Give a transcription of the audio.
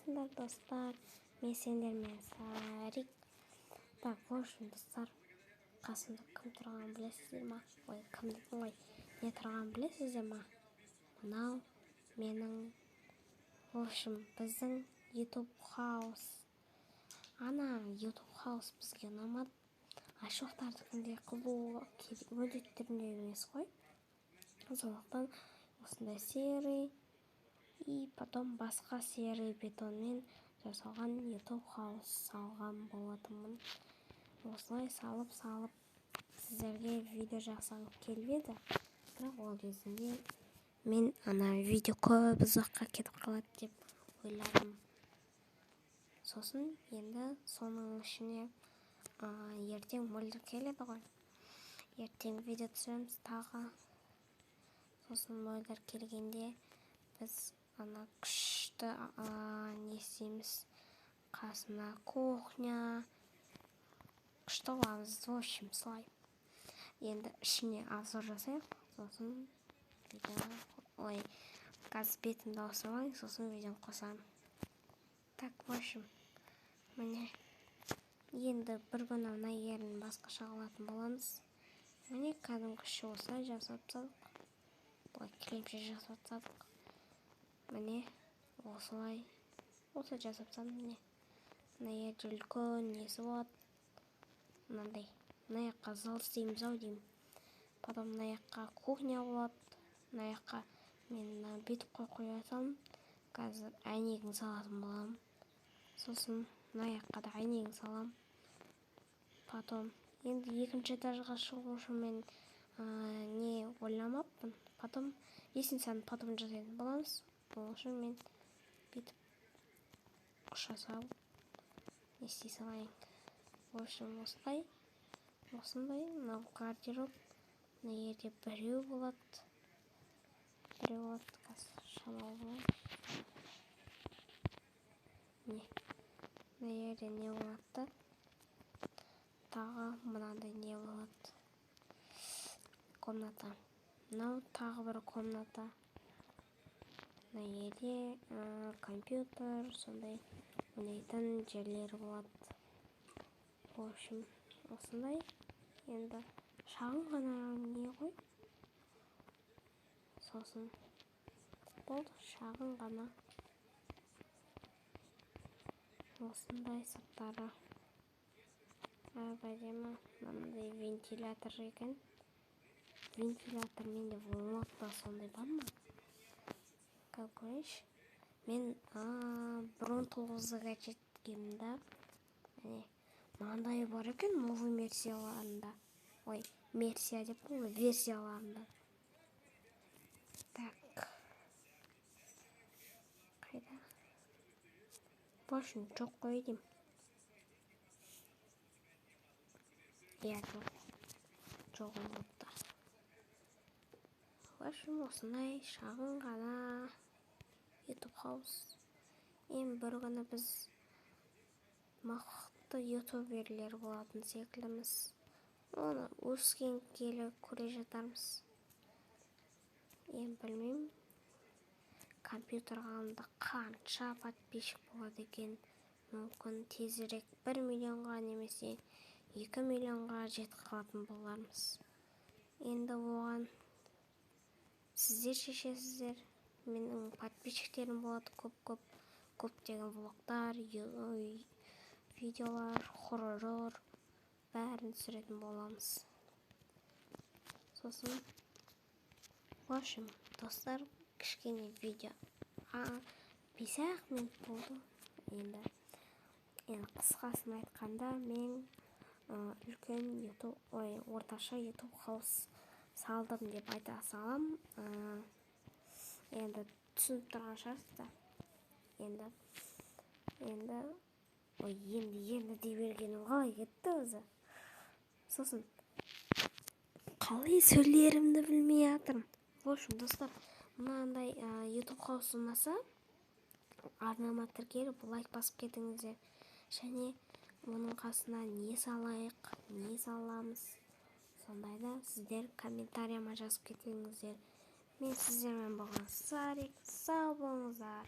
қалайсыңдар достар? Мен сендермен Сарик. Так, в общем, достар, қасымда кім тұрғанын білесіздер ма? Не тұрғанын білесіздер ма? Мынау менің, в общем, біздің YouTube House. Ана YouTube House бізге ұнамады. Ашоқтардікіндей қызу міндеттерінде емес қой. Сондықтан осындай серый и потом басқа серый бетонмен жасалған YouTube House салған болатынмын. Осылай салып сіздерге видео жасағым келбеді. Бірақ ол кезінде мен ана видео көп ұзаққа кетіп қалады деп ойладым. Сосын енді соның ішіне ертең мөлдір келеді ғой. Ертең видео түсіреміз тағы. Сосын мөлдір келгенде біз ана күшті не істейміз, қасына кухня күшті қыламыз. В общем, солай. Енді ішіне обзор жасайық. Сосын қазір бетімді ауыстырмайын, сосын видеоны қосамын. Так, в общем, міне енді бір күні мына ерін басқаша қылатын боламыз. Міне кәдімгіше осылай жасап тастадық. Былай кілемше жасап тастадық. Міне осылай жасап тастадым. Міне мына жерде үлкен несі болады. Мынандай, мына жаққа зал істейміз ау деймін. Потом мына жаққа кухня болады. Мына жаққа мен бүйтіп қоя саламын. Қазір әйнегін салатын боламын. Сосын мына жаққа да әйнегін салам. Потом енді екінші этажға шығу үшін мен не ойламаппын. Потом лестницаны потом жасайтын боламыз. Ол үшін мен бүйтіп ұша салып не істей салайын. В общем, осындай. Мынау гардероб. Мына жерде біреу болады. Қазір шамалы болады. Мына жерде не болады? Тағы мынандай не болады? Комната. Мынау тағы бір комната. Мына жерде компьютер, сондай ойнайтын жерлері болады. В общем, осындай. Енді шағын ғана не ғой. Сосын болды, шағын ғана. Осындай сырттары. Әдемі. Мынандай вентилятор екен. Вентилятор менде болмапты, сондай бар ма? Как көрейінші. Мен 19-ға жеткенімде мынандай бар екен новый версияларында. Версия деп қой, версияларында. Так. Қайда? В общем, жоқ қой деймін. Жоқ болыпты. В общем, осындай шағын ғана YouTube House. Ең бір күні біз мықты ютуберлер болатын секілдіміз. Оны өскен келі көре жатармыз. Ең білмеймін. Компьютер ғалымда қанша подписчик болады екен. Мүмкін тезірек 1 миллионға немесе 2 миллионға жетіп қалатын болармыз. Енді оған сіздер шешесіздер. Менің подписчиктерім болады көптеген влогтар, видеолар, хоррор бәрін түсіретін боламыз. Сосын, в общем, достар, кішкене видео 5 минут болды. Енді қысқасын айтқанда мен үлкен орташа YouTube House салдым деп айта салам. Енді түсініп тұрған шығарсыздар. Енді дей бергенім қалай кетті өзі. Сосын қалай сөйлерімді білмей жатырмын. В общем, достар, мынандай YouTube House ұнаса, арнама тіркеліп лайк басып кетіңіздер. Және оның қасына не салайық, не саламыз. Сондайда сіздер комментарияма жазып кетіңіздер. Мен сіздермен болған Сарик. Сау болыңыздар.